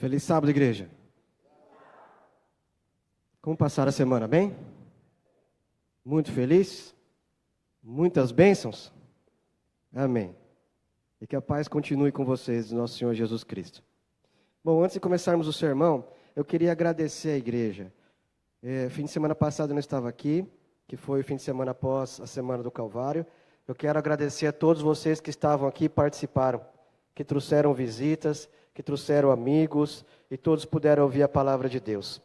Feliz sábado, igreja. Como passaram a semana? Bem? Muito feliz? Muitas bênçãos? Amém. E que a paz continue com vocês, nosso Senhor Jesus Cristo. Bom, antes de começarmos o sermão, eu queria agradecer à igreja. Fim de semana passado eu não estava aqui, que foi o fim de semana após a Semana do Calvário. Eu quero agradecer a todos vocês que estavam aqui e participaram, que trouxeram visitas, que trouxeram amigos e todos puderam ouvir a palavra de Deus.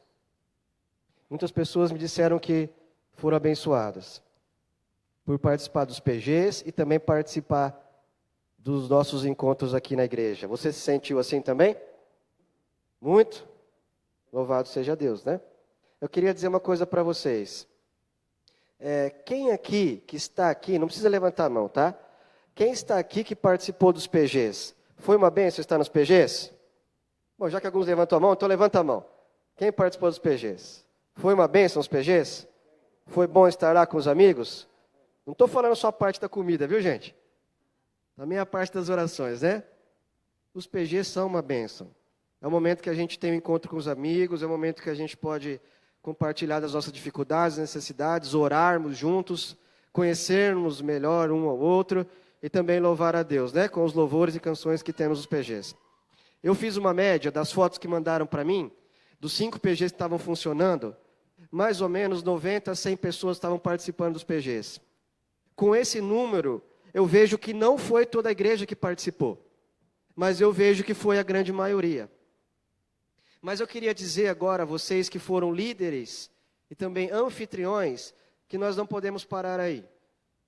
Muitas pessoas me disseram que foram abençoadas por participar dos PGs e também participar dos nossos encontros aqui na igreja. Você se sentiu assim também? Muito? Louvado seja Deus, né? Eu queria dizer uma coisa para vocês. Quem aqui, que está aqui, não precisa levantar a mão, tá? Quem está aqui que participou dos PGs? Foi uma bênção estar nos PGs? Bom, já que alguns levantam a mão, então levanta a mão. Quem participou dos PGs? Foi uma bênção os PGs? Foi bom estar lá com os amigos? Não estou falando só a parte da comida, viu, gente? Também a parte das orações, né? Os PGs são uma bênção. É o momento que a gente tem um encontro com os amigos, é o momento que a gente pode compartilhar das nossas dificuldades, necessidades, orarmos juntos, conhecermos melhor um ao outro e também louvar a Deus, né? Com os louvores e canções que temos nos PGs. Eu fiz uma média das fotos que mandaram para mim, dos 5 PGs que estavam funcionando, mais ou menos 90 a 100 pessoas estavam participando dos PGs. Com esse número, eu vejo que não foi toda a igreja que participou, mas eu vejo que foi a grande maioria. Mas eu queria dizer agora a vocês que foram líderes e também anfitriões, que nós não podemos parar aí.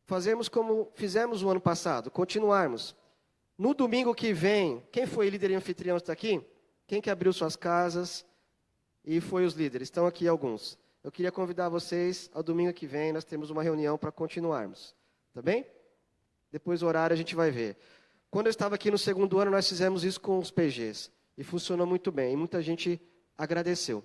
Fazemos como fizemos o ano passado, continuarmos. No domingo que vem, quem foi líder e anfitrião está aqui? Quem que abriu suas casas e foi os líderes? Estão aqui alguns. Eu queria convidar vocês ao domingo que vem, nós temos uma reunião para continuarmos. Tá bem? Depois do horário a gente vai ver. Quando eu estava aqui no segundo ano, nós fizemos isso com os PGs. E funcionou muito bem. E muita gente agradeceu.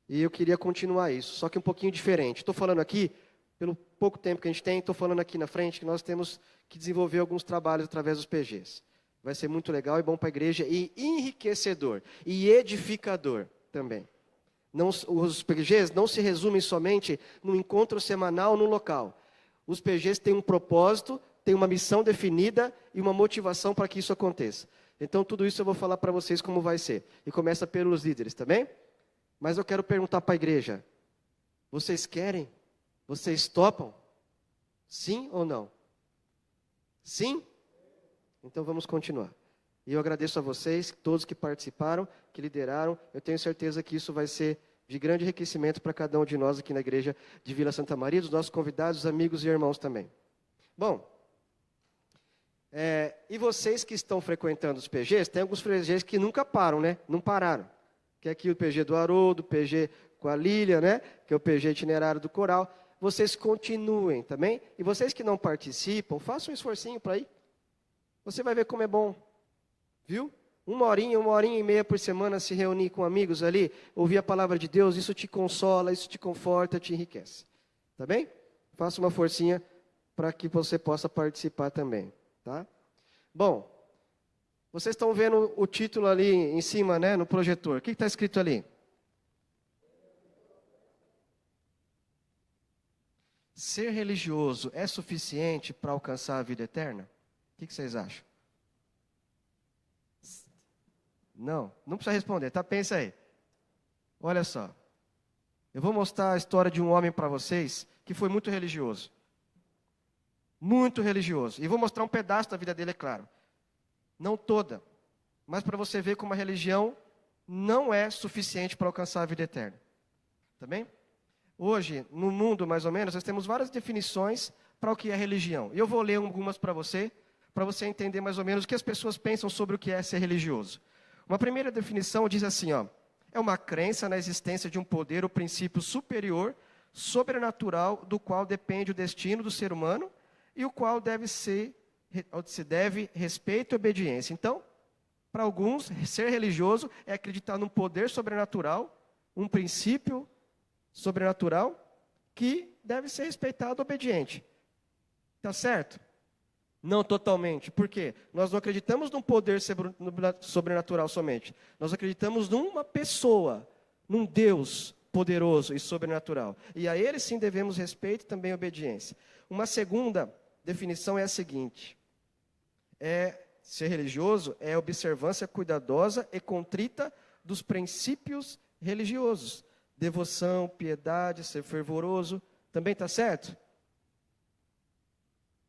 E eu queria continuar isso, só que um pouquinho diferente. Estou falando aqui, pelo pouco tempo que a gente tem, estou falando aqui na frente que nós temos que desenvolver alguns trabalhos através dos PGs. Vai ser muito legal e bom para a igreja e enriquecedor e edificador também. Os PGs não se resumem somente no encontro semanal no local. Os PGs têm um propósito, têm uma missão definida e uma motivação para que isso aconteça. Então, tudo isso eu vou falar para vocês como vai ser. E começa pelos líderes, tá bem? Mas eu quero perguntar para a igreja: vocês querem? Vocês topam? Sim ou não? Sim? Então vamos continuar. E eu agradeço a vocês, todos que participaram, que lideraram. Eu tenho certeza que isso vai ser de grande enriquecimento para cada um de nós aqui na igreja de Vila Santa Maria, dos nossos convidados, amigos e irmãos também. Bom, e vocês que estão frequentando os PGs, tem alguns PGs que nunca param, né? Não pararam. Que é aqui o PG do Haroldo, o PG com a Lília, né? Que é o PG itinerário do coral. Vocês continuem também. E vocês que não participam, façam um esforcinho para ir. Você vai ver como é bom. Viu? Uma horinha e meia por semana se reunir com amigos ali, ouvir a palavra de Deus, isso te consola, isso te conforta, te enriquece. Tá bem? Faça uma forcinha para que você possa participar também. Tá? Bom, vocês estão vendo o título ali em cima, né, no projetor. O que está escrito ali? Ser religioso é suficiente para alcançar a vida eterna? O que vocês acham? Não precisa responder, tá? Pensa aí. Olha só. Eu vou mostrar a história de um homem para vocês que foi muito religioso. Muito religioso. E vou mostrar um pedaço da vida dele, é claro. Não toda. Mas para você ver como a religião não é suficiente para alcançar a vida eterna. Tá bem? Hoje, no mundo, mais ou menos, nós temos várias definições para o que é religião. E eu vou ler algumas para você entender mais ou menos o que as pessoas pensam sobre o que é ser religioso. Uma primeira definição diz assim, ó: é uma crença na existência de um poder ou princípio superior, sobrenatural, do qual depende o destino do ser humano e o qual se deve respeito e obediência. Então, para alguns, ser religioso é acreditar num poder sobrenatural, um princípio sobrenatural que deve ser respeitado e obediente. Tá certo? Não totalmente. Por quê? Nós não acreditamos num poder sobrenatural somente. Nós acreditamos numa pessoa, num Deus poderoso e sobrenatural. E a Ele sim devemos respeito e também obediência. Uma segunda definição é a seguinte: ser religioso é a observância cuidadosa e contrita dos princípios religiosos. Devoção, piedade, ser fervoroso. Também está certo?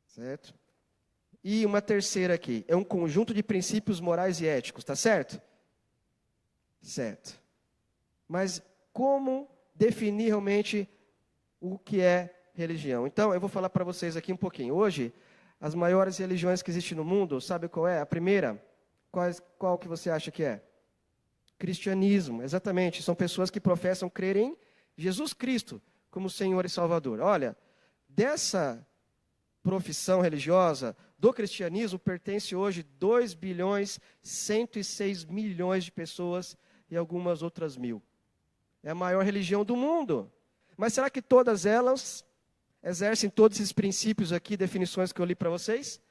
Certo? E uma terceira aqui, é um conjunto de princípios morais e éticos, está certo? Certo. Mas como definir realmente o que é religião? Então, eu vou falar para vocês aqui um pouquinho. Hoje, as maiores religiões que existem no mundo, sabe qual é? A primeira, qual que você acha que é? Cristianismo, exatamente. São pessoas que professam crer em Jesus Cristo como Senhor e Salvador. Olha, dessa profissão religiosa do cristianismo pertence hoje 2 bilhões 106 milhões de pessoas e algumas outras mil. É a maior religião do mundo. Mas será que todas elas exercem todos esses princípios aqui, definições que eu li para vocês?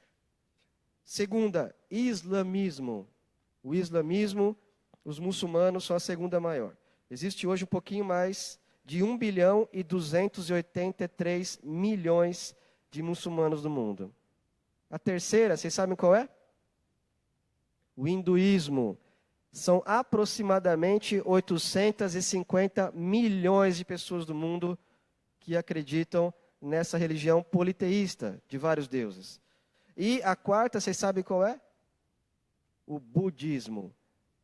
Segunda, islamismo. O islamismo, os muçulmanos são a segunda maior. Existe hoje um pouquinho mais de 1 bilhão e 283 milhões de muçulmanos no mundo. A terceira, vocês sabem qual é? O hinduísmo. São aproximadamente 850 milhões de pessoas do mundo que acreditam nessa religião politeísta de vários deuses. E a quarta, vocês sabem qual é? O budismo.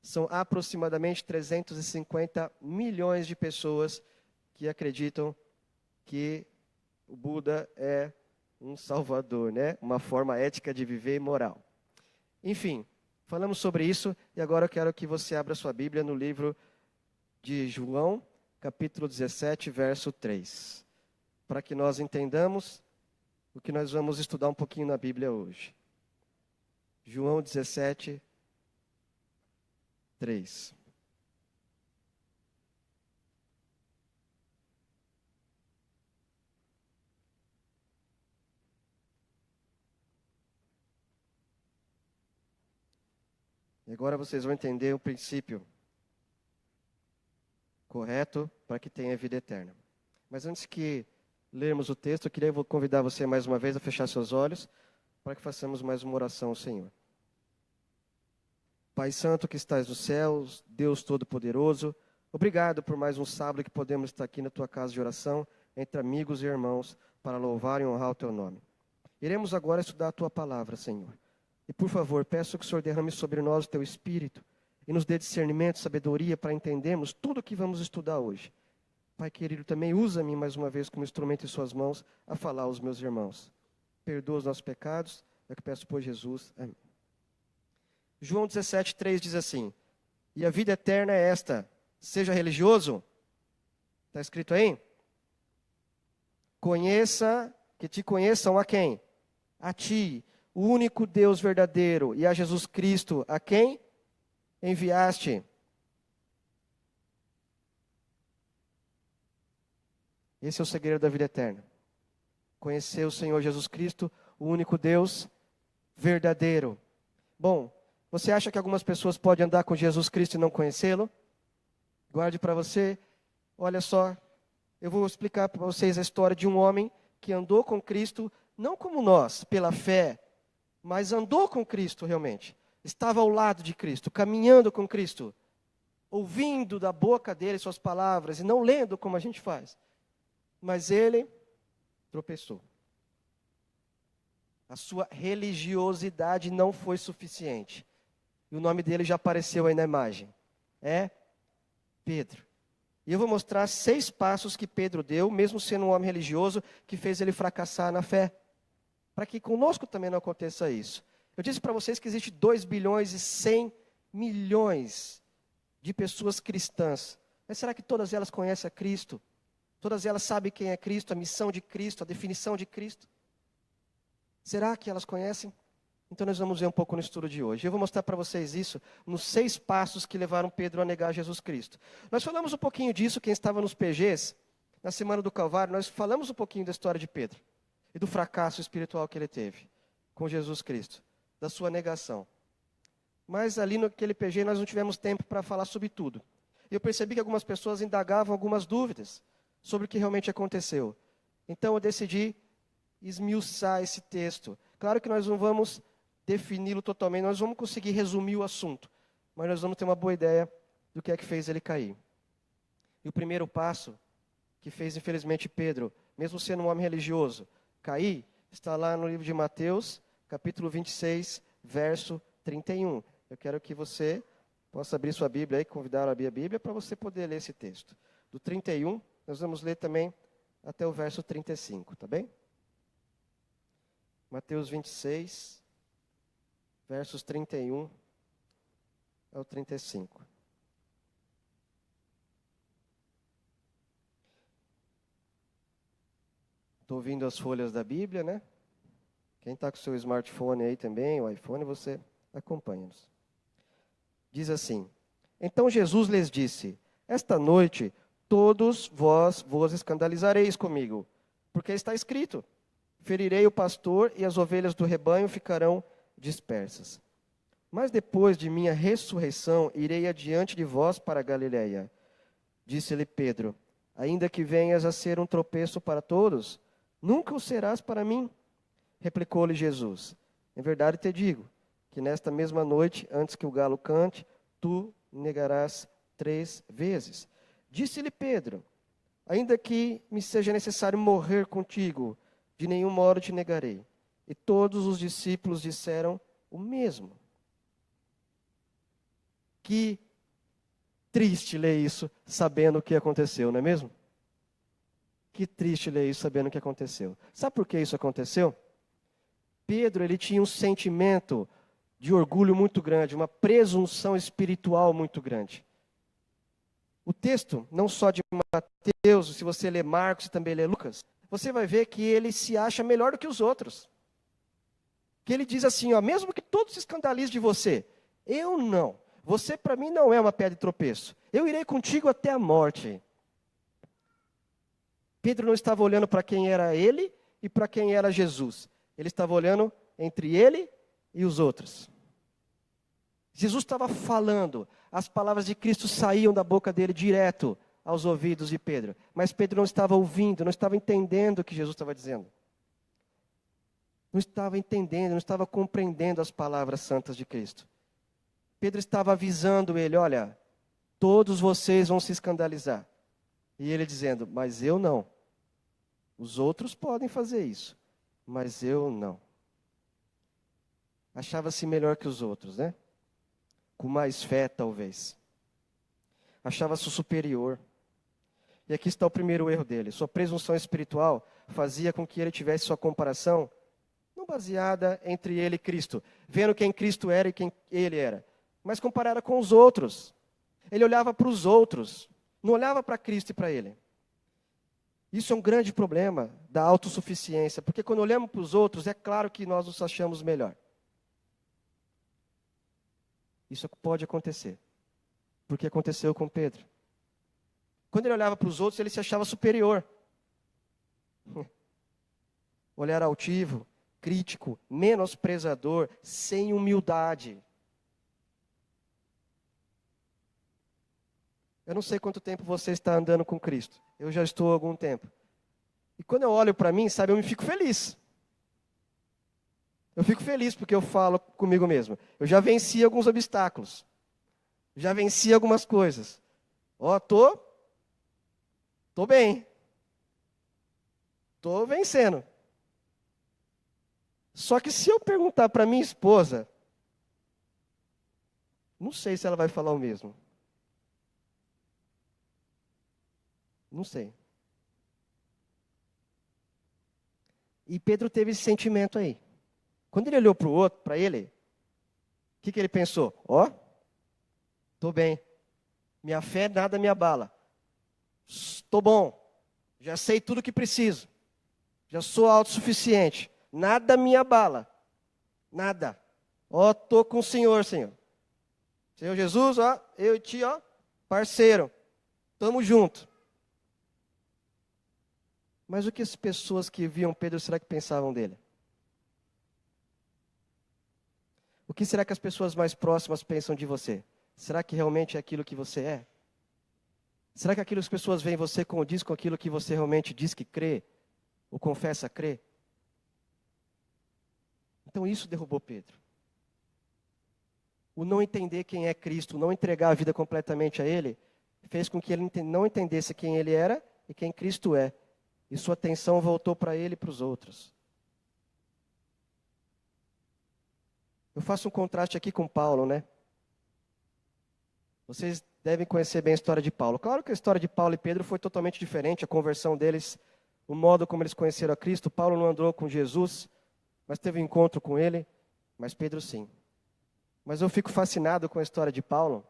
São aproximadamente 350 milhões de pessoas que acreditam que o Buda é um salvador, né? Uma forma ética de viver e moral. Enfim, falamos sobre isso e agora eu quero que você abra sua Bíblia no livro de João, capítulo 17, verso 3. Para que nós entendamos o que nós vamos estudar um pouquinho na Bíblia hoje. João 17, 3. E agora vocês vão entender o princípio correto para que tenha vida eterna. Mas antes que lermos o texto, eu queria convidar você mais uma vez a fechar seus olhos para que façamos mais uma oração ao Senhor. Pai Santo que estás nos céus, Deus Todo-Poderoso, Obrigado por mais um sábado que podemos estar aqui na tua casa de oração, entre amigos e irmãos, para louvar e honrar o teu nome. Iremos agora estudar a tua palavra, Senhor. E por favor, peço que o Senhor derrame sobre nós o teu Espírito e nos dê discernimento, sabedoria para entendermos tudo o que vamos estudar hoje. Pai querido, também usa-me mais uma vez como instrumento em suas mãos a falar aos meus irmãos. Perdoa os nossos pecados, é o que peço por Jesus. Amém. João 17:3 diz assim: e a vida eterna é esta, seja religioso. Está escrito aí? Que te conheçam a quem? A ti, o único Deus verdadeiro, e a Jesus Cristo, a quem enviaste. Esse é o segredo da vida eterna. Conhecer o Senhor Jesus Cristo, o único Deus verdadeiro. Bom, você acha que algumas pessoas podem andar com Jesus Cristo e não conhecê-lo? Guarde para você. Olha só, eu vou explicar para vocês a história de um homem que andou com Cristo, não como nós, pela fé, mas andou com Cristo realmente. Estava ao lado de Cristo, caminhando com Cristo, ouvindo da boca dele suas palavras e não lendo como a gente faz. Mas ele tropeçou. A sua religiosidade não foi suficiente. E o nome dele já apareceu aí na imagem. É Pedro. E eu vou mostrar 6 passos que Pedro deu, mesmo sendo um homem religioso, que fez ele fracassar na fé. Para que conosco também não aconteça isso. Eu disse para vocês que existe 2 bilhões e 100 milhões de pessoas cristãs. Mas será que todas elas conhecem a Cristo? Todas elas sabem quem é Cristo, a missão de Cristo, a definição de Cristo? Será que elas conhecem? Então nós vamos ver um pouco no estudo de hoje. Eu vou mostrar para vocês isso nos 6 passos que levaram Pedro a negar Jesus Cristo. Nós falamos um pouquinho disso, quem estava nos PGs, na Semana do Calvário, nós falamos um pouquinho da história de Pedro e do fracasso espiritual que ele teve com Jesus Cristo, da sua negação. Mas ali naquele PG nós não tivemos tempo para falar sobre tudo. E eu percebi que algumas pessoas indagavam algumas dúvidas sobre o que realmente aconteceu. Então eu decidi esmiuçar esse texto. Claro que nós não vamos defini-lo totalmente, nós vamos conseguir resumir o assunto, mas nós vamos ter uma boa ideia do que é que fez ele cair. E o primeiro passo que fez, infelizmente, Pedro, mesmo sendo um homem religioso, cair, está lá no livro de Mateus, capítulo 26, verso 31. Eu quero que você possa abrir sua Bíblia aí, convidar a abrir a Bíblia para você poder ler esse texto. Do 31, nós vamos ler também até o verso 35, tá bem? Mateus 26, versos 31 ao 35. Estou ouvindo as folhas da Bíblia, né? Quem está com o seu smartphone aí também, o iPhone, você acompanha-nos. Diz assim: então Jesus lhes disse: esta noite todos vós vos escandalizareis comigo, porque está escrito: ferirei o pastor e as ovelhas do rebanho ficarão dispersas. Mas depois de minha ressurreição, irei adiante de vós para a Galileia. Disse-lhe Pedro: ainda que venhas a ser um tropeço para todos, nunca o serás para mim. Replicou-lhe Jesus: em verdade te digo, que nesta mesma noite, antes que o galo cante, tu negarás 3 vezes. Disse-lhe Pedro: ainda que me seja necessário morrer contigo, de nenhum modo te negarei. E todos os discípulos disseram o mesmo. Que triste ler isso, sabendo o que aconteceu, não é mesmo? Que triste ler isso, sabendo o que aconteceu. Sabe por que isso aconteceu? Pedro, ele tinha um sentimento de orgulho muito grande, uma presunção espiritual muito grande. O texto, não só de Mateus, se você ler Marcos e também ler Lucas, você vai ver que ele se acha melhor do que os outros. Que ele diz assim, ó, mesmo que todos se escandalizem de você, eu não. Você para mim não é uma pedra de tropeço. Eu irei contigo até a morte. Pedro não estava olhando para quem era ele e para quem era Jesus. Ele estava olhando entre ele e os outros. Jesus estava falando, as palavras de Cristo saíam da boca dele direto aos ouvidos de Pedro. Mas Pedro não estava ouvindo, não estava entendendo o que Jesus estava dizendo. Não estava entendendo, não estava compreendendo as palavras santas de Cristo. Pedro estava avisando ele, olha, Todos vocês vão se escandalizar. E ele dizendo, mas eu não. Os outros podem fazer isso, mas eu não. Achava-se melhor que os outros, né? Com mais fé, talvez. Achava-se superior. E aqui está o primeiro erro dele. Sua presunção espiritual fazia com que ele tivesse sua comparação não baseada entre ele e Cristo, vendo quem Cristo era e quem ele era, mas comparada com os outros. Ele olhava para os outros, não olhava para Cristo e para ele. Isso é um grande problema da autossuficiência, porque quando olhamos para os outros, é claro que nós nos achamos melhor. Isso pode acontecer, porque aconteceu com Pedro. Quando ele olhava para os outros, ele se achava superior. Olhar altivo, crítico, menosprezador, sem humildade. Eu não sei quanto tempo você está andando com Cristo. Eu já estou há algum tempo. E quando eu olho para mim, sabe, eu me fico feliz. Eu fico feliz porque eu falo comigo mesmo. Eu já venci alguns obstáculos. Já venci algumas coisas. Ó, tô bem. Tô vencendo. Só que se eu perguntar para minha esposa, não sei se ela vai falar o mesmo. Não sei. E Pedro teve esse sentimento aí. Quando ele olhou para o outro, para ele, o que ele pensou? Ó, estou bem. Minha fé nada me abala. Estou bom. Já sei tudo o que preciso. Já sou autossuficiente. Nada me abala. Nada. Ó, estou com o Senhor, Senhor. Senhor Jesus, ó, eu e ti, ó, parceiro. Estamos juntos. Mas o que as pessoas que viam Pedro, será que pensavam dele? O que será que as pessoas mais próximas pensam de você? Será que realmente é aquilo que você é? Será que aquilo que as pessoas veem você condiz com aquilo que você realmente diz que crê? Ou confessa crer? Então isso derrubou Pedro. O não entender quem é Cristo, o não entregar a vida completamente a Ele, fez com que ele não entendesse quem ele era e quem Cristo é. E sua atenção voltou para ele e para os outros. Eu faço um contraste aqui com Paulo, né? Vocês devem conhecer bem a história de Paulo. Claro que a história de Paulo e Pedro foi totalmente diferente, a conversão deles, o modo como eles conheceram a Cristo. Paulo não andou com Jesus, mas teve um encontro com ele, mas Pedro sim. Mas eu fico fascinado com a história de Paulo,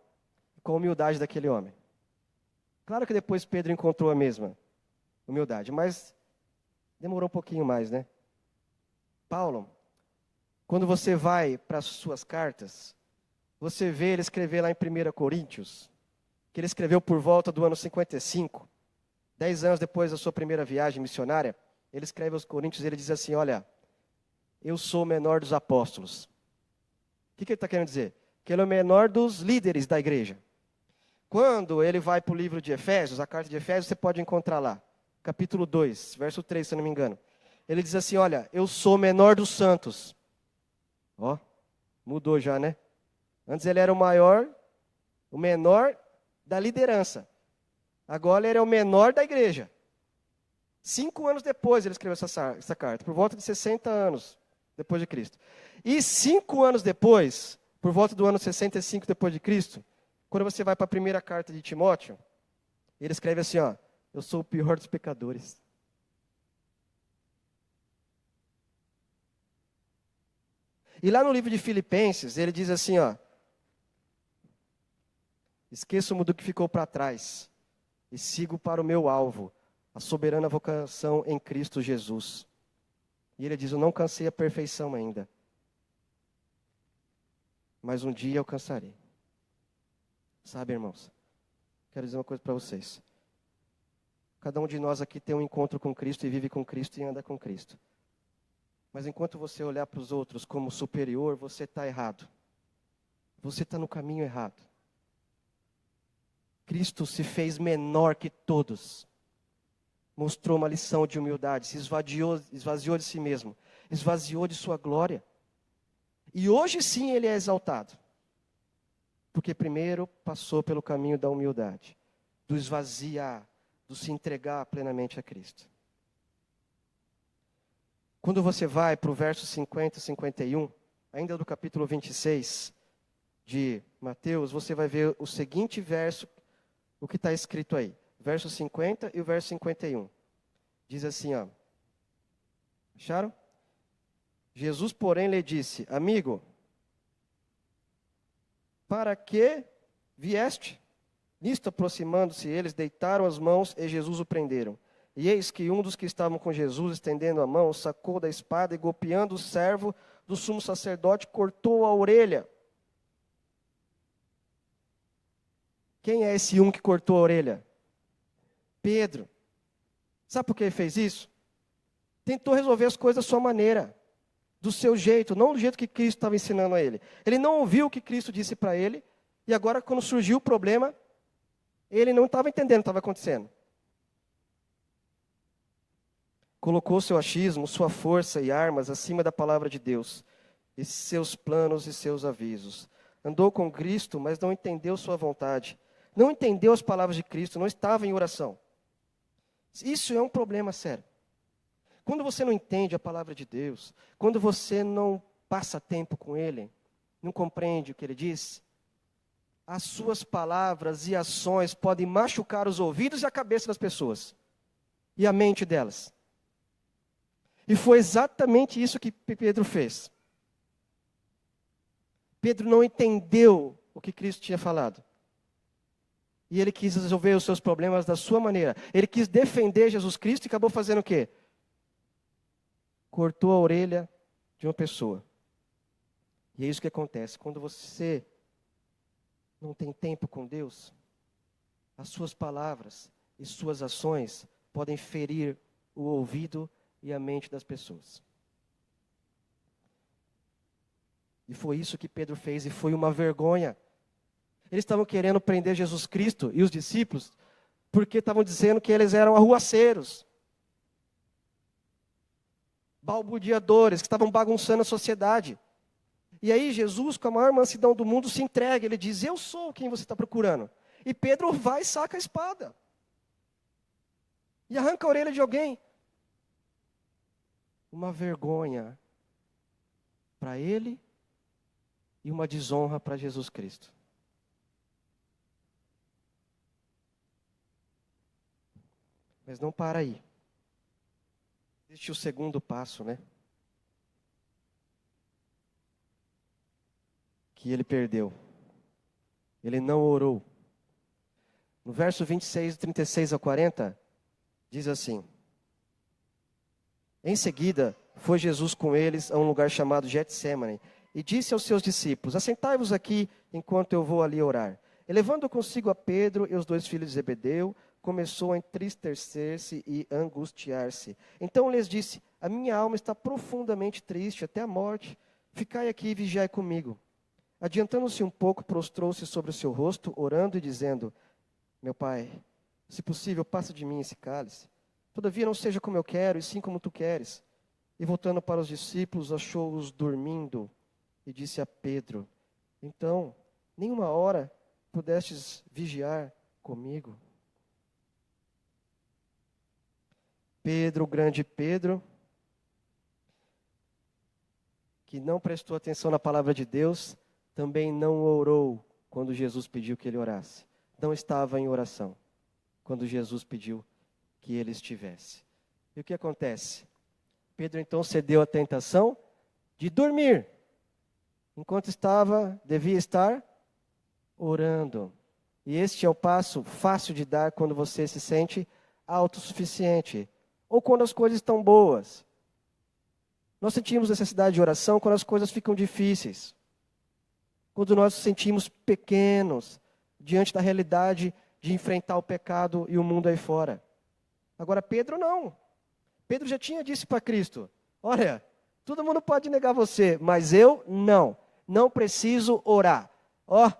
com a humildade daquele homem. Claro que depois Pedro encontrou a mesma humildade, mas demorou um pouquinho mais, né? Paulo, quando você vai para as suas cartas, você vê ele escrever lá em 1 Coríntios, que ele escreveu por volta do ano 55, 10 anos depois da sua primeira viagem missionária, ele escreve aos Coríntios e ele diz assim, olha, eu sou o menor dos apóstolos. O que ele está querendo dizer? Que ele é o menor dos líderes da igreja. Quando ele vai para o livro de Efésios, a carta de Efésios, você pode encontrar lá, capítulo 2, verso 3, se eu não me engano. Ele diz assim, olha, eu sou o menor dos santos. Ó, mudou já, né? Antes ele era o menor da liderança. Agora ele é o menor da igreja. 5 anos depois ele escreveu essa carta, por volta de 60 anos depois de Cristo. E 5 anos depois, por volta do ano 65 depois de Cristo, quando você vai para a primeira carta de Timóteo, ele escreve assim, ó, eu sou o pior dos pecadores. E lá no livro de Filipenses, ele diz assim, ó, esqueço-me do que ficou para trás e sigo para o meu alvo, a soberana vocação em Cristo Jesus. E ele diz, eu não alcancei a perfeição ainda, mas um dia alcançarei. Sabe, irmãos, quero dizer uma coisa para vocês. Cada um de nós aqui tem um encontro com Cristo e vive com Cristo e anda com Cristo. Mas enquanto você olhar para os outros como superior, você está errado. Você está no caminho errado. Cristo se fez menor que todos. Mostrou uma lição de humildade, se esvaziou de si mesmo, esvaziou de sua glória. E hoje sim ele é exaltado. Porque primeiro passou pelo caminho da humildade, do esvaziar, do se entregar plenamente a Cristo. Quando você vai para o verso 50 e 51, ainda do capítulo 26 de Mateus, você vai ver o seguinte verso, o que está escrito aí. Verso 50 e o verso 51. Diz assim, ó. Acharam? Jesus, porém, lhe disse: amigo, para que vieste? Nisto, aproximando-se eles, deitaram as mãos e Jesus o prenderam. E eis que um dos que estavam com Jesus, estendendo a mão, sacou da espada e, golpeando o servo do sumo sacerdote, cortou a orelha. Quem é esse um que cortou a orelha? Pedro. Sabe por que ele fez isso? Tentou resolver as coisas da sua maneira, do seu jeito, não do jeito que Cristo estava ensinando a ele. Ele não ouviu o que Cristo disse para ele, e agora, quando surgiu o problema, ele não estava entendendo o que estava acontecendo. Colocou seu achismo, sua força e armas acima da palavra de Deus, e seus planos e seus avisos. Andou com Cristo, mas não entendeu sua vontade. Não entendeu as palavras de Cristo, não estava em oração. Isso é um problema sério. Quando você não entende a palavra de Deus, quando você não passa tempo com Ele, não compreende o que Ele diz, as suas palavras e ações podem machucar os ouvidos e a cabeça das pessoas, e a mente delas. E foi exatamente isso que Pedro fez. Pedro não entendeu o que Cristo tinha falado. E ele quis resolver os seus problemas da sua maneira. Ele quis defender Jesus Cristo e acabou fazendo o quê? Cortou a orelha de uma pessoa. E é isso que acontece. Quando você não tem tempo com Deus, as suas palavras e suas ações podem ferir o ouvido e a mente das pessoas. E foi isso que Pedro fez, e foi uma vergonha. Eles estavam querendo prender Jesus Cristo e os discípulos, porque estavam dizendo que eles eram arruaceiros, balbuciadores, que estavam bagunçando a sociedade. E aí Jesus, com a maior mansidão do mundo, se entrega. Ele diz: eu sou quem você está procurando. E Pedro vai e saca a espada. E arranca a orelha de alguém. Uma vergonha para ele e uma desonra para Jesus Cristo. Mas não para aí. Existe o segundo passo, né? Que ele perdeu. Ele não orou. No verso 26, 36 a 40, diz assim: em seguida, foi Jesus com eles a um lugar chamado Getsêmani, e disse aos seus discípulos: assentai-vos aqui, enquanto eu vou ali orar. E levando consigo a Pedro e os 2 filhos de Zebedeu, começou a entristecer-se e angustiar-se. Então lhes disse: a minha alma está profundamente triste, até a morte. Ficai aqui e vigiai comigo. Adiantando-se um pouco, prostrou-se sobre o seu rosto, orando e dizendo: meu pai, se possível, passa de mim esse cálice. Todavia não seja como eu quero, e sim como tu queres. E voltando para os discípulos, achou-os dormindo, e disse a Pedro: então, nenhuma hora pudestes vigiar comigo? Pedro, o grande Pedro, que não prestou atenção na palavra de Deus, também não orou quando Jesus pediu que ele orasse. Não estava em oração quando Jesus pediu que ele estivesse. E o que acontece? Pedro então cedeu à tentação de dormir, enquanto devia estar orando. E este é o passo fácil de dar quando você se sente autossuficiente, ou quando as coisas estão boas. Nós sentimos necessidade de oração quando as coisas ficam difíceis, quando nós nos sentimos pequenos diante da realidade de enfrentar o pecado e o mundo aí fora. Agora Pedro não. Pedro já tinha dito para Cristo: olha, todo mundo pode negar você, mas eu não preciso orar. Ó,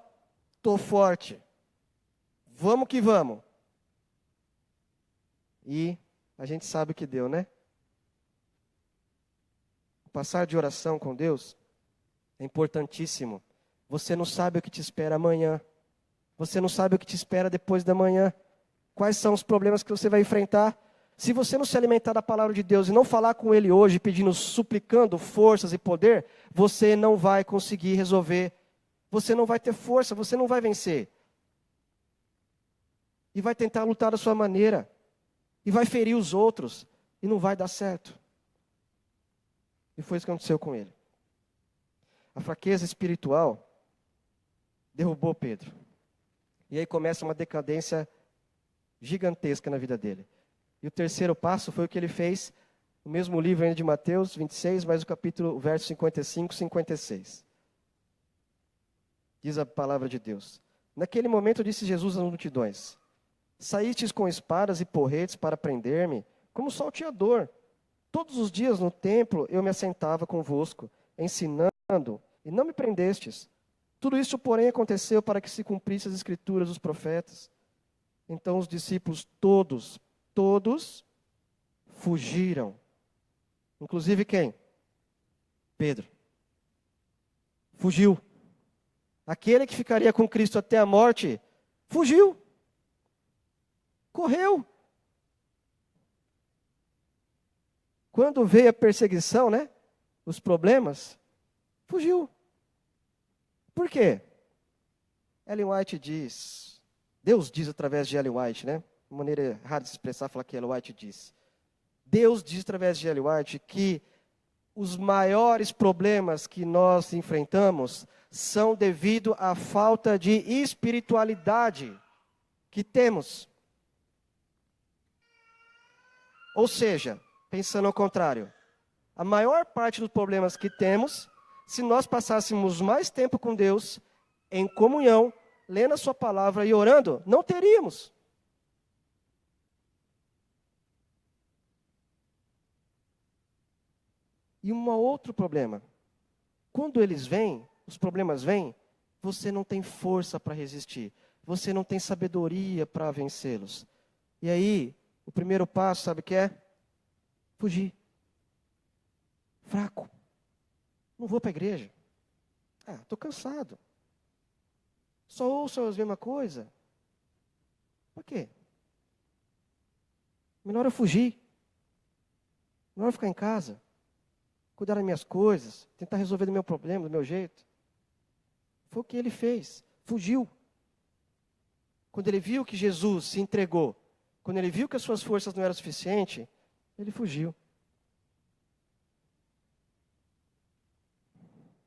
estou forte, vamos que vamos. E a gente sabe o que deu, né? O passar de oração com Deus é importantíssimo Você não sabe o que te espera amanhã. Você não sabe o que te espera depois da manhã. Quais são os problemas que você vai enfrentar? Se você não se alimentar da palavra de Deus e não falar com Ele hoje, pedindo, suplicando forças e poder, você não vai conseguir resolver. Você não vai ter força, você não vai vencer. E vai tentar lutar da sua maneira. E vai ferir os outros. E não vai dar certo. E foi isso que aconteceu com ele. A fraqueza espiritual derrubou Pedro. E aí começa uma decadência gigantesca na vida dele. E o terceiro passo foi o que ele fez, no mesmo livro ainda de Mateus 26, mas o verso 55, 56. Diz a palavra de Deus. Naquele momento disse Jesus às multidões: saístes com espadas e porretes para prender-me, como salteador. Todos os dias no templo eu me assentava convosco, ensinando, e não me prendestes. Tudo isso, porém, aconteceu para que se cumprisse as escrituras dos profetas. Então os discípulos todos fugiram. Inclusive quem? Pedro. Fugiu. Aquele que ficaria com Cristo até a morte, fugiu. Correu. Quando veio a perseguição, né? Os problemas, fugiu. Por quê? Ellen White diz, Deus diz através de Ellen White, né? Uma maneira errada de se expressar, falar que Ellen White diz. Deus diz através de Ellen White que os maiores problemas que nós enfrentamos são devido à falta de espiritualidade que temos. Ou seja, pensando ao contrário, a maior parte dos problemas que temos, se nós passássemos mais tempo com Deus, em comunhão, lendo a sua palavra e orando, não teríamos. E um outro problema. Quando eles vêm, os problemas vêm, você não tem força para resistir. Você não tem sabedoria para vencê-los. E aí, o primeiro passo, sabe o que é? Fugir. Fraco. Não vou para a igreja. Estou cansado. Só ouço a mesma coisa. Por quê? Melhor eu fugir. Melhor eu ficar em casa. Cuidar das minhas coisas. Tentar resolver do meu problema, do meu jeito. Foi o que ele fez. Fugiu. Quando ele viu que Jesus se entregou, quando ele viu que as suas forças não eram suficientes, ele fugiu.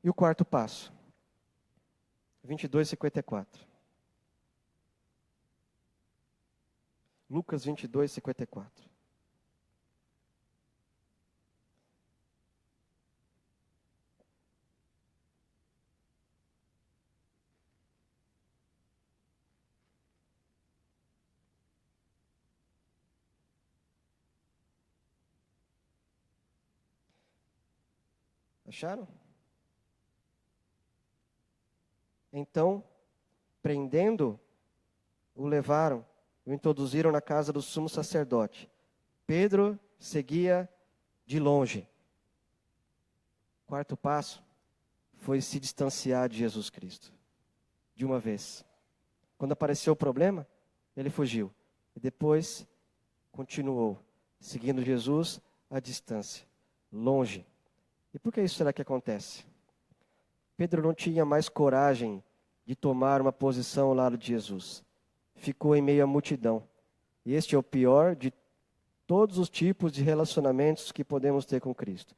E o quarto passo. 22:54. Lucas 22:54. Acharam? Então, prendendo, o levaram, o introduziram na casa do sumo sacerdote. Pedro seguia de longe. Quarto passo foi se distanciar de Jesus Cristo. De uma vez. Quando apareceu o problema, ele fugiu. E depois, continuou, seguindo Jesus à distância, longe. E por que isso será que acontece? Pedro não tinha mais coragem de tomar uma posição ao lado de Jesus. Ficou em meio à multidão. E este é o pior de todos os tipos de relacionamentos que podemos ter com Cristo.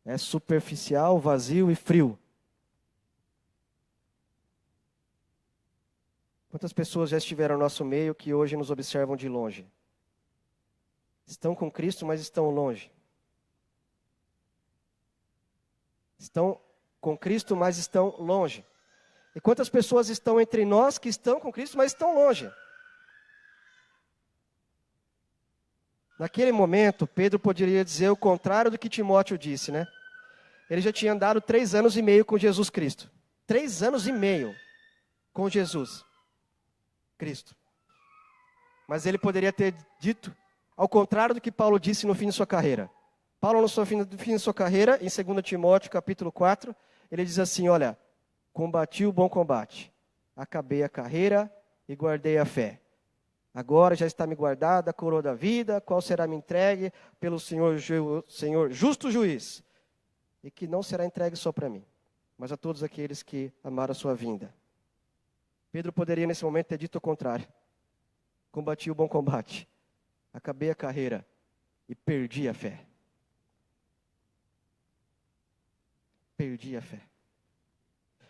É superficial, vazio e frio. Quantas pessoas já estiveram no nosso meio que hoje nos observam de longe? Estão com Cristo, mas estão longe. Estão com Cristo, mas estão longe. E quantas pessoas estão entre nós que estão com Cristo, mas estão longe? Naquele momento, Pedro poderia dizer o contrário do que Timóteo disse, né? Ele já tinha andado 3 anos e meio com Jesus Cristo. 3 anos e meio com Jesus Cristo. Mas ele poderia ter dito ao contrário do que Paulo disse no fim de sua carreira. Paulo, no fim de sua carreira, em 2 Timóteo, capítulo 4, ele diz assim, olha, Combati o bom combate, acabei a carreira e guardei a fé. Agora já está me guardada a coroa da vida, qual será me entregue pelo Senhor justo juiz, e que não será entregue só para mim, mas a todos aqueles que amaram a sua vinda. Pedro poderia nesse momento ter dito o contrário. Combati o bom combate, acabei a carreira e perdi a fé. Perdi a fé.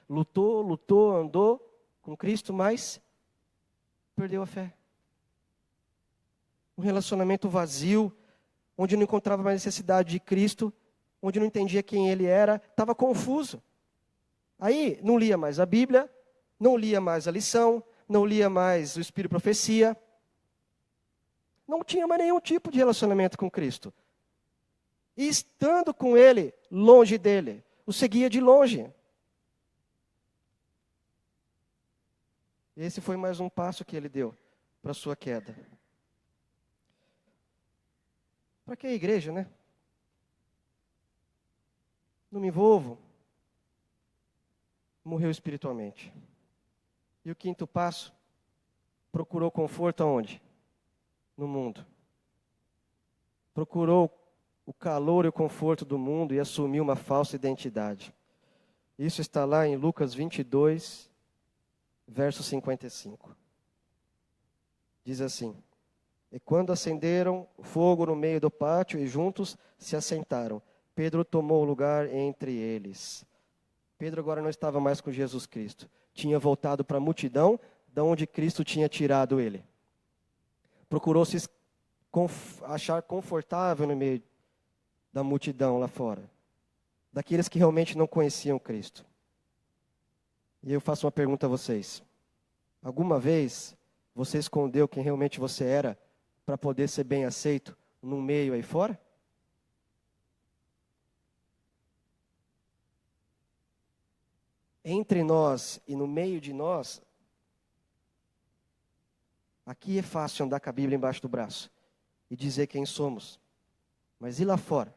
Lutou, andou com Cristo, mas perdeu a fé. Um relacionamento vazio, onde não encontrava mais necessidade de Cristo, onde não entendia quem Ele era, estava confuso. Aí não lia mais a Bíblia, não lia mais a lição, não lia mais o Espírito de Profecia. Não tinha mais nenhum tipo de relacionamento com Cristo. E estando com Ele, longe dele, o seguia de longe. Esse foi mais um passo que ele deu para a sua queda. Para que a igreja, né? Não me envolvo. Morreu espiritualmente. E o quinto passo, procurou conforto aonde? No mundo. Procurou o calor e o conforto do mundo e assumiu uma falsa identidade. Isso está lá em Lucas 22, verso 55. Diz assim: E quando acenderam fogo no meio do pátio e juntos se assentaram, Pedro tomou lugar entre eles. Pedro agora não estava mais com Jesus Cristo. Tinha voltado para a multidão, de onde Cristo tinha tirado ele. Procurou se achar confortável no meio da multidão lá fora. Daqueles que realmente não conheciam Cristo. E eu faço uma pergunta a vocês. Alguma vez você escondeu quem realmente você era para poder ser bem aceito no meio aí fora? Entre nós e no meio de nós, aqui é fácil andar com a Bíblia embaixo do braço e dizer quem somos. Mas e lá fora?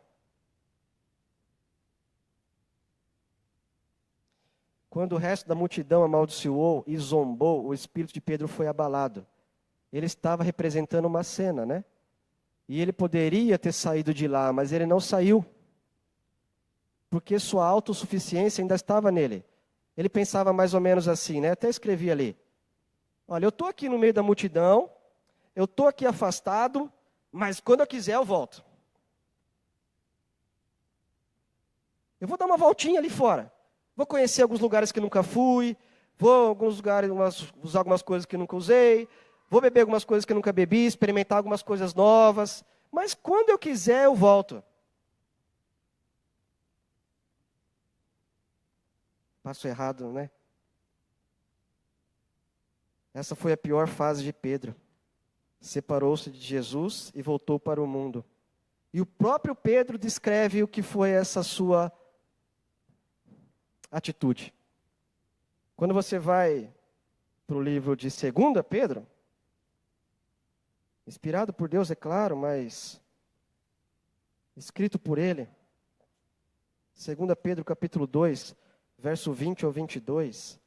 Quando o resto da multidão amaldiçoou e zombou, o espírito de Pedro foi abalado. Ele estava representando uma cena, né? E ele poderia ter saído de lá, mas ele não saiu. Porque sua autossuficiência ainda estava nele. Ele pensava mais ou menos assim, né? Até escrevi ali. Olha, eu estou aqui no meio da multidão, eu estou aqui afastado, mas quando eu quiser eu volto. Eu vou dar uma voltinha ali fora. Vou conhecer alguns lugares que nunca fui, vou a alguns lugares usar algumas coisas que nunca usei, vou beber algumas coisas que nunca bebi, experimentar algumas coisas novas, mas quando eu quiser eu volto. Passo errado, né? Essa foi a pior fase de Pedro. Separou-se de Jesus e voltou para o mundo. E o próprio Pedro descreve o que foi essa sua atitude. Quando você vai para o livro de 2 Pedro, inspirado por Deus, é claro, mas escrito por ele, 2 Pedro capítulo 2, verso 20 ao 22,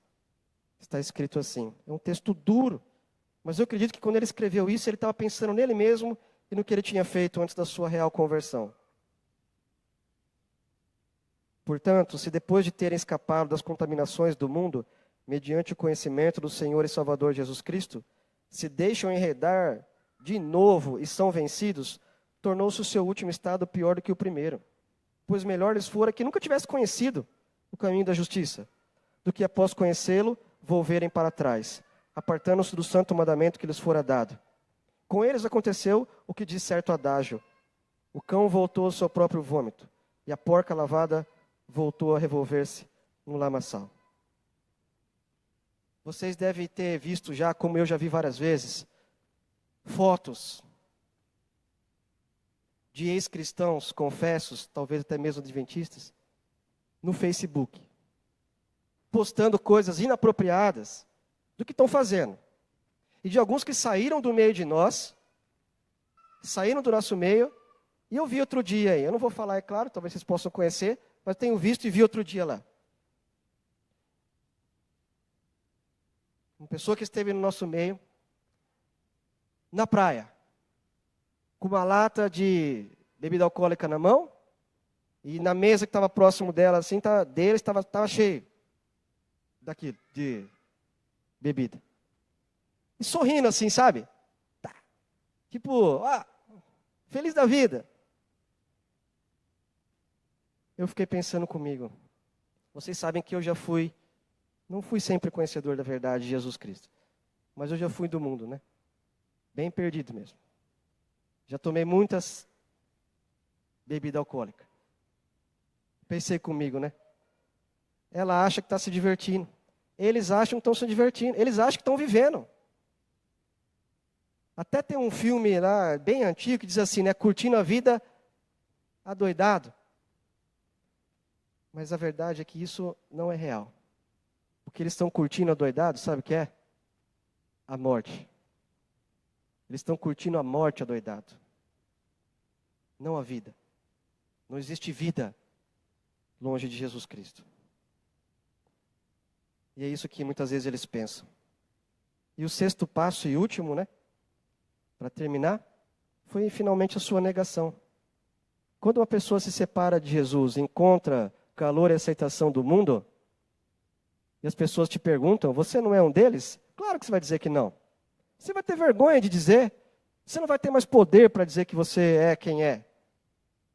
está escrito assim. É um texto duro, mas eu acredito que quando ele escreveu isso, ele estava pensando nele mesmo e no que ele tinha feito antes da sua real conversão. Portanto, se depois de terem escapado das contaminações do mundo, mediante o conhecimento do Senhor e Salvador Jesus Cristo, se deixam enredar de novo e são vencidos, tornou-se o seu último estado pior do que o primeiro. Pois melhor lhes fora que nunca tivesse conhecido o caminho da justiça, do que após conhecê-lo, volverem para trás, apartando-se do santo mandamento que lhes fora dado. Com eles aconteceu o que diz certo adágio: o cão voltou ao seu próprio vômito, e a porca lavada voltou a revolver-se no lamaçal. Vocês devem ter visto já, como eu já vi várias vezes, fotos de ex-cristãos, confessos, talvez até mesmo adventistas, no Facebook, postando coisas inapropriadas do que estão fazendo. E de alguns que saíram do meio de nós, saíram do nosso meio, e eu vi outro dia aí, eu não vou falar, é claro, talvez vocês possam conhecer, mas tenho visto e vi outro dia lá. uma pessoa que esteve no nosso meio, na praia, com uma lata de bebida alcoólica na mão, e na mesa que estava próximo dela, assim, dele estava cheio daquilo, de bebida. E sorrindo assim, sabe? Tá. Tipo, feliz da vida. Eu fiquei pensando comigo, vocês sabem que eu já não fui sempre conhecedor da verdade de Jesus Cristo, mas eu já fui do mundo, né? Bem perdido mesmo. Já tomei muitas bebidas alcoólicas. Pensei comigo, né? Ela acha que está se divertindo. Eles acham que estão se divertindo. Eles acham que estão vivendo. Até tem um filme lá, bem antigo, que diz assim, né? Curtindo a vida adoidado. Mas a verdade é que isso não é real. O que eles estão curtindo adoidado, sabe o que é? A morte. Eles estão curtindo a morte adoidado. Não a vida. Não existe vida longe de Jesus Cristo. E é isso que muitas vezes eles pensam. E o sexto passo e último, né? Para terminar, foi finalmente a sua negação. Quando uma pessoa se separa de Jesus, encontra calor e aceitação do mundo, e as pessoas te perguntam, você não é um deles? Claro que você vai dizer que não. Você vai ter vergonha de dizer. Você não vai ter mais poder para dizer que você é quem é.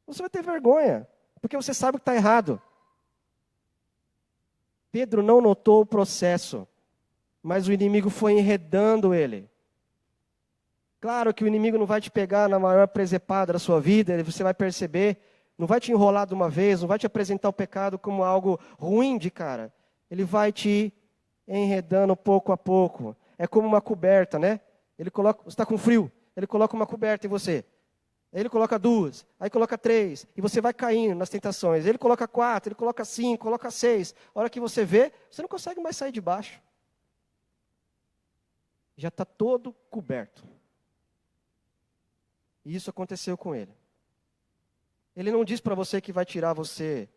Você vai ter vergonha, porque você sabe que está errado. Pedro não notou o processo, mas o inimigo foi enredando ele. Claro que o inimigo não vai te pegar na maior presepada da sua vida, você vai perceber, não vai te enrolar de uma vez, não vai te apresentar o pecado como algo ruim de cara. Ele vai te enredando pouco a pouco. É como uma coberta, né? Você está com frio, ele coloca uma coberta em você. Aí ele coloca 2, aí coloca 3, e você vai caindo nas tentações. Ele coloca 4, ele coloca 5, coloca 6. A hora que você vê, você não consegue mais sair de baixo. Já está todo coberto. E isso aconteceu com ele. Ele não diz para você que vai tirar você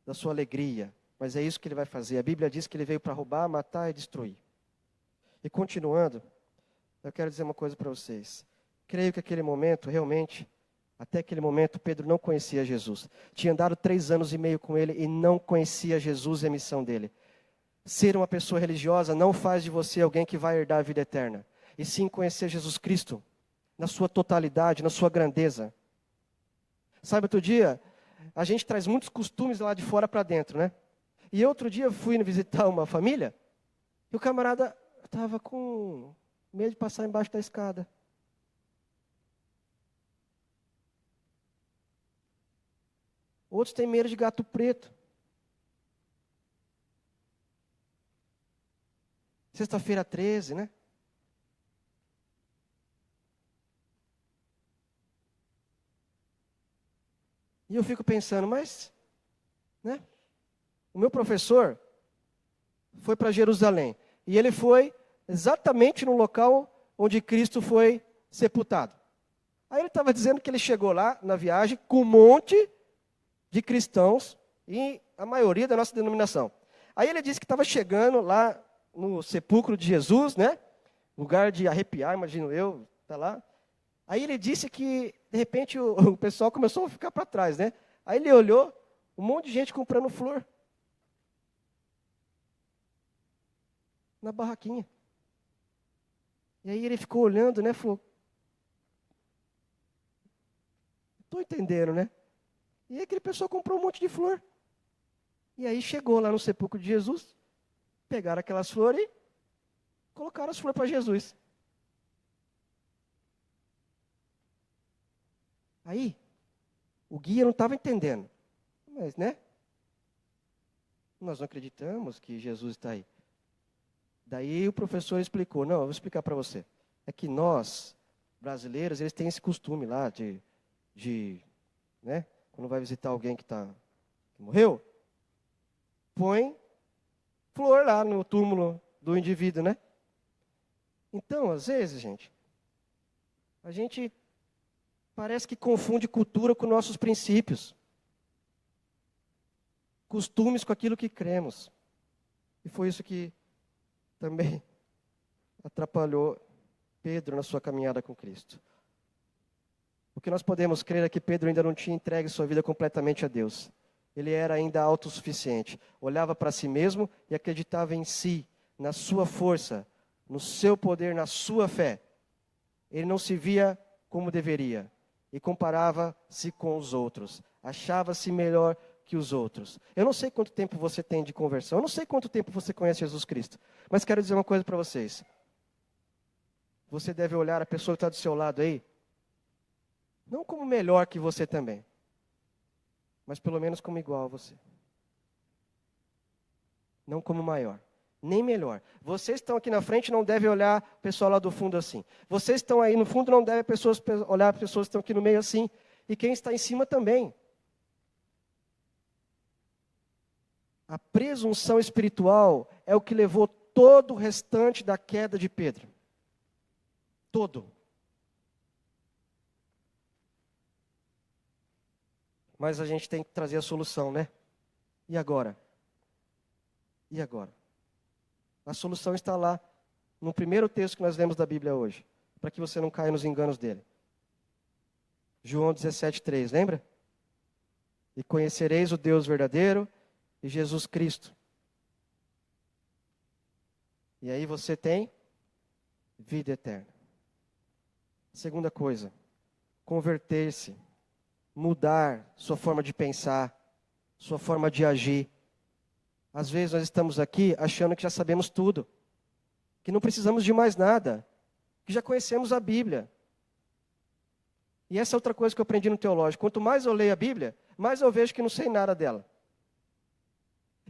da sua alegria, mas é isso que ele vai fazer. A Bíblia diz que ele veio para roubar, matar e destruir. E continuando, eu quero dizer uma coisa para vocês. Creio que aquele momento, realmente, até aquele momento, Pedro não conhecia Jesus. Tinha andado 3 anos e meio com ele e não conhecia Jesus e a missão dele. Ser uma pessoa religiosa não faz de você alguém que vai herdar a vida eterna. E sim conhecer Jesus Cristo na sua totalidade, na sua grandeza. Sabe, outro dia, a gente traz muitos costumes lá de fora para dentro, né? E outro dia eu fui visitar uma família e o camarada estava com medo de passar embaixo da escada. Outros têm medo de gato preto. Sexta-feira 13, né? E eu fico pensando, mas, né? O meu professor foi para Jerusalém. E ele foi exatamente no local onde Cristo foi sepultado. Aí ele estava dizendo que ele chegou lá na viagem com um monte de cristãos, e a maioria da nossa denominação. Aí ele disse que estava chegando lá no sepulcro de Jesus, né? Lugar de arrepiar, imagino eu, tá lá. Aí ele disse que, de repente, o pessoal começou a ficar para trás, né? Aí ele olhou, um monte de gente comprando flor. Na barraquinha. E aí ele ficou olhando, né? Falou, estou entendendo, né? E aquele pessoal comprou um monte de flor. E aí chegou lá no sepulcro de Jesus, pegaram aquelas flores e colocaram as flores para Jesus. Aí, o guia não estava entendendo. Mas, né? Nós não acreditamos que Jesus está aí. Daí o professor explicou, não, eu vou explicar para você. É que nós, brasileiros, eles têm esse costume lá de né? Quando vai visitar alguém que morreu, põe flor lá no túmulo do indivíduo, né? Então, às vezes, gente, a gente parece que confunde cultura com nossos princípios. Costumes com aquilo que cremos. E foi isso que também atrapalhou Pedro na sua caminhada com Cristo. O que nós podemos crer é que Pedro ainda não tinha entregue sua vida completamente a Deus. Ele era ainda autossuficiente. Olhava para si mesmo e acreditava em si, na sua força, no seu poder, na sua fé. Ele não se via como deveria e comparava-se com os outros. Achava-se melhor que os outros. Eu não sei quanto tempo você tem de conversão, eu não sei quanto tempo você conhece Jesus Cristo, mas quero dizer uma coisa para vocês. Você deve olhar a pessoa que está do seu lado aí, não como melhor que você também, mas pelo menos como igual a você. Não como maior, nem melhor. Vocês estão aqui na frente, não devem olhar o pessoal lá do fundo assim. Vocês estão aí no fundo, não devem olhar as pessoas que estão aqui no meio assim. E quem está em cima também. A presunção espiritual é o que levou todo o restante da queda de Pedro. Todo. Mas a gente tem que trazer a solução, né? E agora? E agora? A solução está lá, no primeiro texto que nós lemos da Bíblia hoje, para que você não caia nos enganos dele. João 17:3, lembra? E conhecereis o Deus verdadeiro e Jesus Cristo. E aí você tem vida eterna. Segunda coisa, converter-se. Mudar sua forma de pensar, sua forma de agir. Às vezes nós estamos aqui achando que já sabemos tudo, que não precisamos de mais nada, que já conhecemos a Bíblia. E essa é outra coisa que eu aprendi no teológico. Quanto mais eu leio a Bíblia, mais eu vejo que não sei nada dela.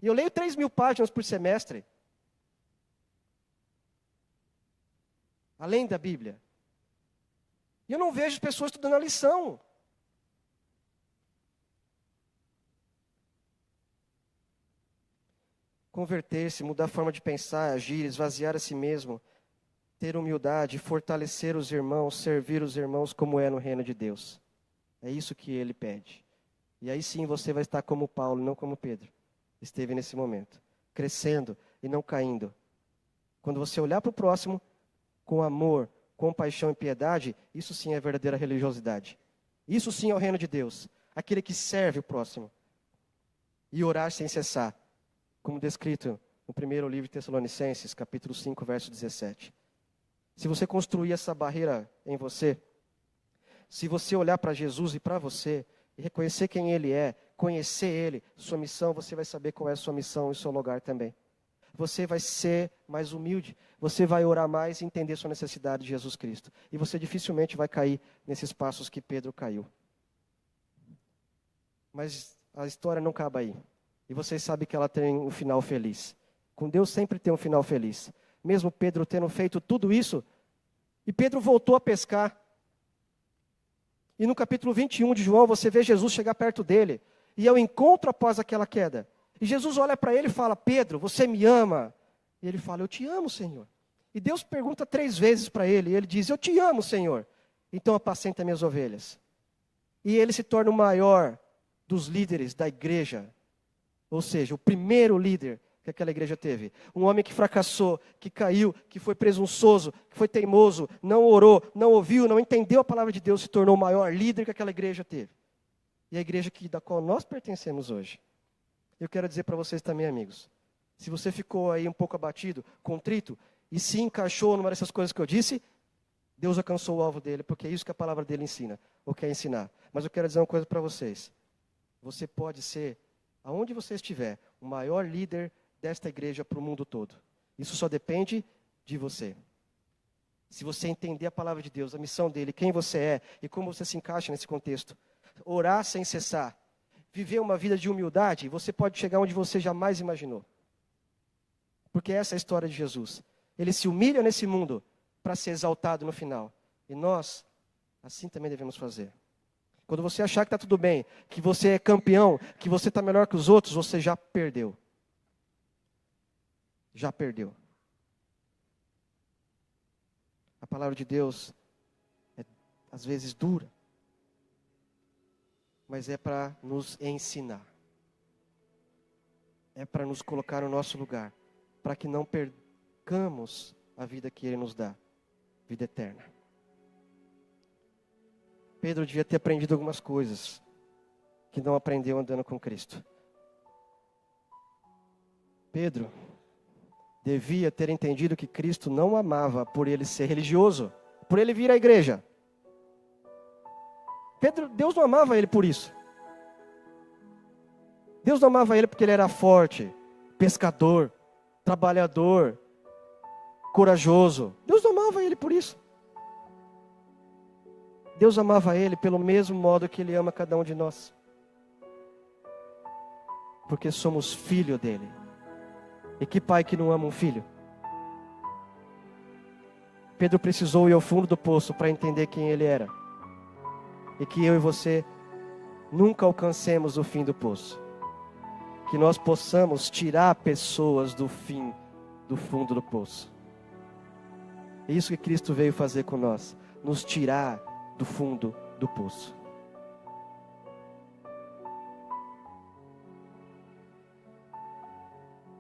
E eu leio 3.000 páginas por semestre, além da Bíblia. E eu não vejo pessoas estudando a lição. Converter-se, mudar a forma de pensar, agir, esvaziar a si mesmo, ter humildade, fortalecer os irmãos, servir os irmãos como é no reino de Deus. É isso que ele pede. E aí sim você vai estar como Paulo, não como Pedro. Esteve nesse momento, crescendo e não caindo. Quando você olhar para o próximo com amor, compaixão e piedade, isso sim é verdadeira religiosidade. Isso sim é o reino de Deus. Aquele que serve o próximo. E orar sem cessar. Como descrito no primeiro livro de Tessalonicenses, capítulo 5, verso 17. Se você construir essa barreira em você, se você olhar para Jesus e para você, e reconhecer quem Ele é, conhecer Ele, sua missão, você vai saber qual é a sua missão e o seu lugar também. Você vai ser mais humilde, você vai orar mais e entender sua necessidade de Jesus Cristo. E você dificilmente vai cair nesses passos que Pedro caiu. Mas a história não acaba aí. E vocês sabem que ela tem um final feliz. Com Deus sempre tem um final feliz. Mesmo Pedro tendo feito tudo isso, e Pedro voltou a pescar. E no capítulo 21 de João, você vê Jesus chegar perto dele. E é o encontro após aquela queda. E Jesus olha para ele e fala, Pedro, você me ama? E ele fala, eu te amo, Senhor. E Deus pergunta 3 vezes para ele, e ele diz, eu te amo, Senhor. Então apacenta minhas ovelhas. E ele se torna o maior dos líderes da igreja. Ou seja, o primeiro líder que aquela igreja teve. Um homem que fracassou, que caiu, que foi presunçoso, que foi teimoso, não orou, não ouviu, não entendeu a palavra de Deus, se tornou o maior líder que aquela igreja teve. E a igreja da qual nós pertencemos hoje. Eu quero dizer para vocês também, amigos, se você ficou aí um pouco abatido, contrito, e se encaixou numa dessas coisas que eu disse, Deus alcançou o alvo dele, porque é isso que a palavra dele ensina, ou quer ensinar. Mas eu quero dizer uma coisa para vocês. Você pode ser, aonde você estiver, o maior líder desta igreja para o mundo todo. Isso só depende de você. Se você entender a palavra de Deus, a missão dele, quem você é e como você se encaixa nesse contexto. Orar sem cessar. Viver uma vida de humildade, você pode chegar onde você jamais imaginou. Porque essa é a história de Jesus. Ele se humilha nesse mundo para ser exaltado no final. E nós, assim também devemos fazer. Quando você achar que está tudo bem, que você é campeão, que você está melhor que os outros, você já perdeu. Já perdeu. A palavra de Deus é, às vezes, dura. Mas é para nos ensinar. É para nos colocar no nosso lugar. Para que não percamos a vida que Ele nos dá, vida eterna. Pedro devia ter aprendido algumas coisas que não aprendeu andando com Cristo. Pedro devia ter entendido que Cristo não o amava por ele ser religioso, por ele vir à igreja. Deus não amava ele por isso. Deus não amava ele porque ele era forte, pescador, trabalhador, corajoso. Deus não amava ele por isso. Deus amava ele pelo mesmo modo que Ele ama cada um de nós. Porque somos filho dele. E que pai que não ama um filho? Pedro precisou ir ao fundo do poço para entender quem ele era. E que eu e você nunca alcancemos o fim do poço. Que nós possamos tirar pessoas do fundo do poço. É isso que Cristo veio fazer com nós. Nos tirar do fundo do poço.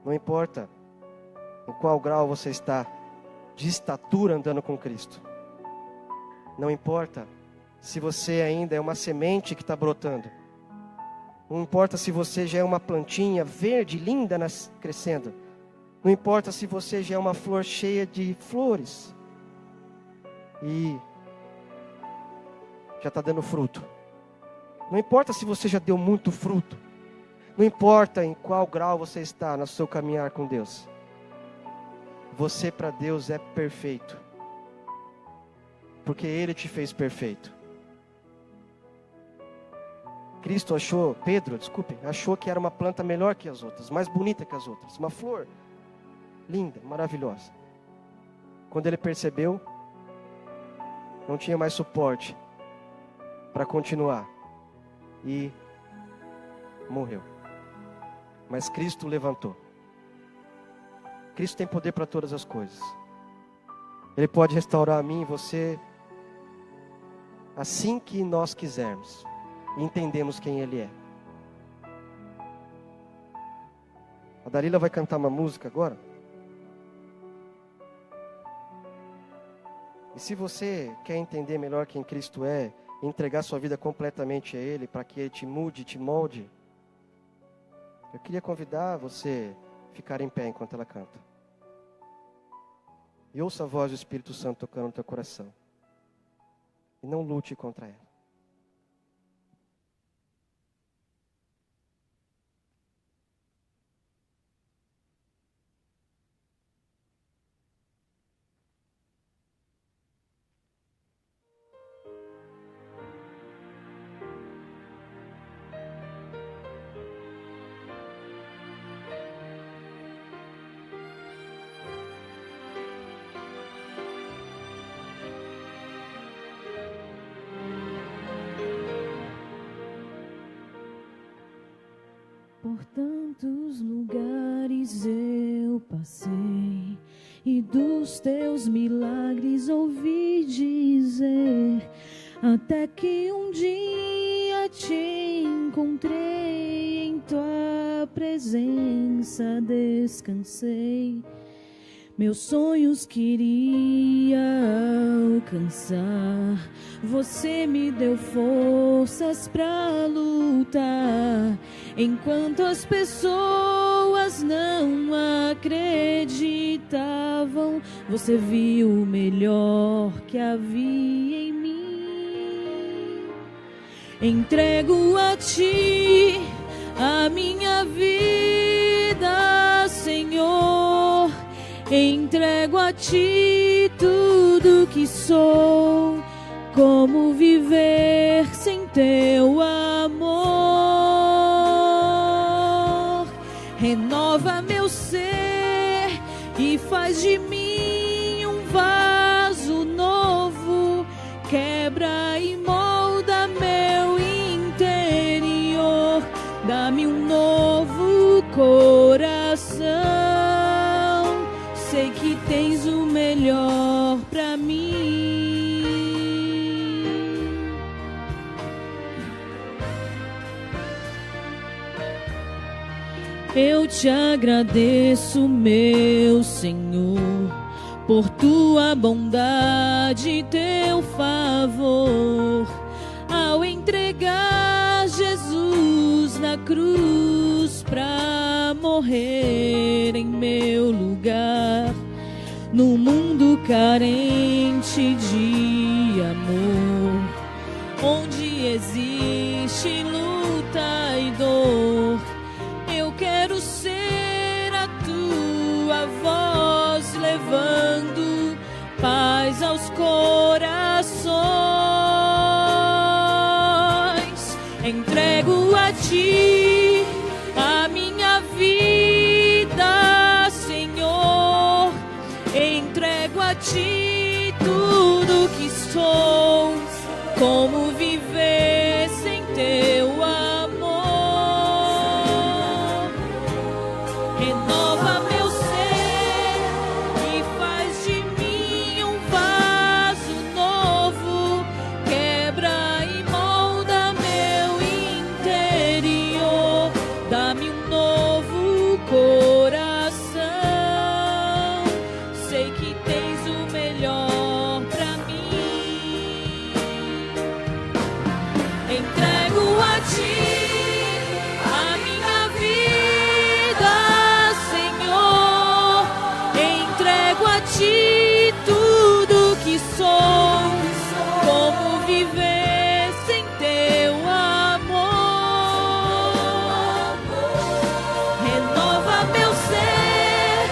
Não importa em qual grau você está de estatura andando com Cristo. Não importa se você ainda é uma semente que está brotando. Não importa se você já é uma plantinha verde, linda, crescendo. Não importa se você já é uma flor cheia de flores. E já está dando fruto. Não importa se você já deu muito fruto. Não importa em qual grau você está no seu caminhar com Deus. Você para Deus é perfeito. Porque Ele te fez perfeito. Pedro achou que era uma planta melhor que as outras, mais bonita que as outras. Uma flor linda, maravilhosa. Quando ele percebeu, não tinha mais suporte para continuar. E morreu. Mas Cristo levantou. Cristo tem poder para todas as coisas. Ele pode restaurar a mim e você assim que nós quisermos. E entendemos quem Ele é. A Dalila vai cantar uma música agora. E se você quer entender melhor quem Cristo é, entregar sua vida completamente a Ele, para que Ele te mude, te molde, eu queria convidar você a ficar em pé enquanto ela canta. E ouça a voz do Espírito Santo tocando no teu coração. E não lute contra ela. Por tantos lugares eu passei e dos teus milagres ouvi dizer, até que um dia te encontrei, em tua presença descansei. Meus sonhos queria alcançar, você me deu forças pra lutar. Enquanto as pessoas não acreditavam, você viu o melhor que havia em mim. Entrego a ti a minha vida, Senhor. Entrego a ti tudo que sou. Como viver sem teu amor? Renova meu ser e faz de mim um vaso novo. Quebra e molda meu interior. Dá-me um novo coração. Sei que tens o melhor pra mim. Eu te agradeço, meu Senhor, por tua bondade e teu favor, ao entregar Jesus na cruz pra morrer em meu lugar, no mundo carente de amor, onde existe luta e dor. Eu quero ser a tua voz, levando paz aos corações. Entrego a ti a minha vida, Senhor. Entrego a ti tudo que sou. Como viver sem teu amor? Renova meu ser e faz de mim um vaso novo. Quebra e molda meu interior. Dá-me um novo coração. Sei que tens o melhor pra mim. Entrego a ti a minha vida, Senhor. Entrego a ti tudo que sou. Como viver sem teu amor? Renova meu ser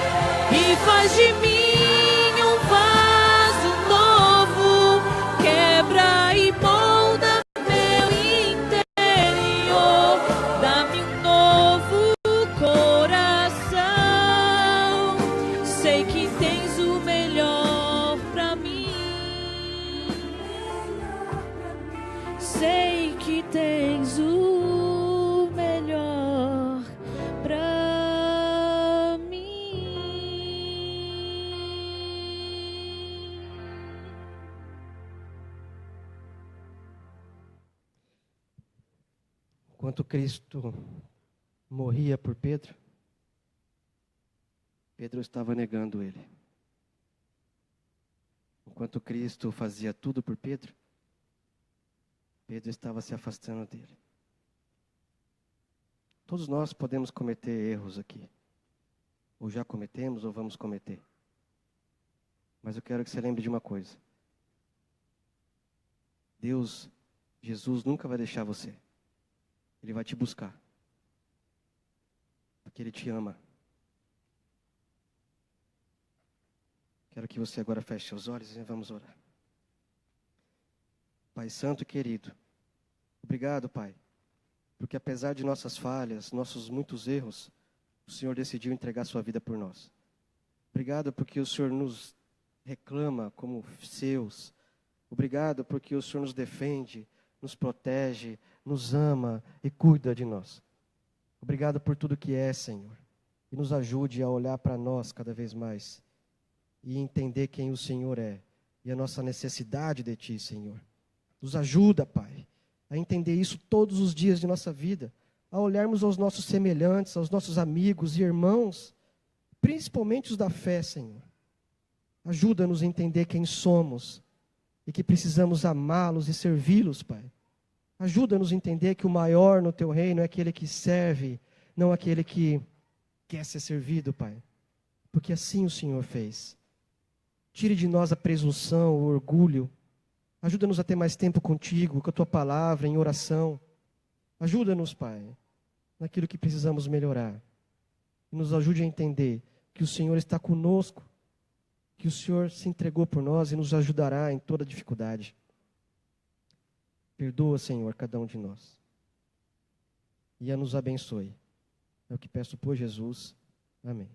e faz de mim um vaso novo. Quebra e molda meu interior. Dá-me um novo coração. Sei que tens o melhor pra mim. Sei que tens o melhor pra mim. Enquanto Cristo morria por Pedro, Pedro estava negando ele. Enquanto Cristo fazia tudo por Pedro, Pedro estava se afastando dele. Todos nós podemos cometer erros aqui. Ou já cometemos ou vamos cometer. Mas eu quero que você lembre de uma coisa. Deus, Jesus nunca vai deixar você. Ele vai te buscar. Porque Ele te ama. Quero que você agora feche seus olhos e vamos orar. Pai Santo e querido, obrigado, Pai, porque apesar de nossas falhas, nossos muitos erros, o Senhor decidiu entregar sua vida por nós. Obrigado porque o Senhor nos reclama como seus. Obrigado porque o Senhor nos defende, nos protege, nos ama e cuida de nós. Obrigado por tudo que é, Senhor. E nos ajude a olhar para nós cada vez mais e entender quem o Senhor é e a nossa necessidade de Ti, Senhor. Nos ajuda, Pai, a entender isso todos os dias de nossa vida, a olharmos aos nossos semelhantes, aos nossos amigos e irmãos, principalmente os da fé, Senhor. Ajuda-nos a entender quem somos e que precisamos amá-los e servi-los, Pai. Ajuda-nos a entender que o maior no Teu reino é aquele que serve, não aquele que quer ser servido, Pai. Porque assim o Senhor fez. Tire de nós a presunção, o orgulho. Ajuda-nos a ter mais tempo contigo, com a Tua palavra, em oração. Ajuda-nos, Pai, naquilo que precisamos melhorar. E nos ajude a entender que o Senhor está conosco, que o Senhor se entregou por nós e nos ajudará em toda dificuldade. Perdoa, Senhor, cada um de nós. E a nos abençoe. É o que peço por Jesus. Amém.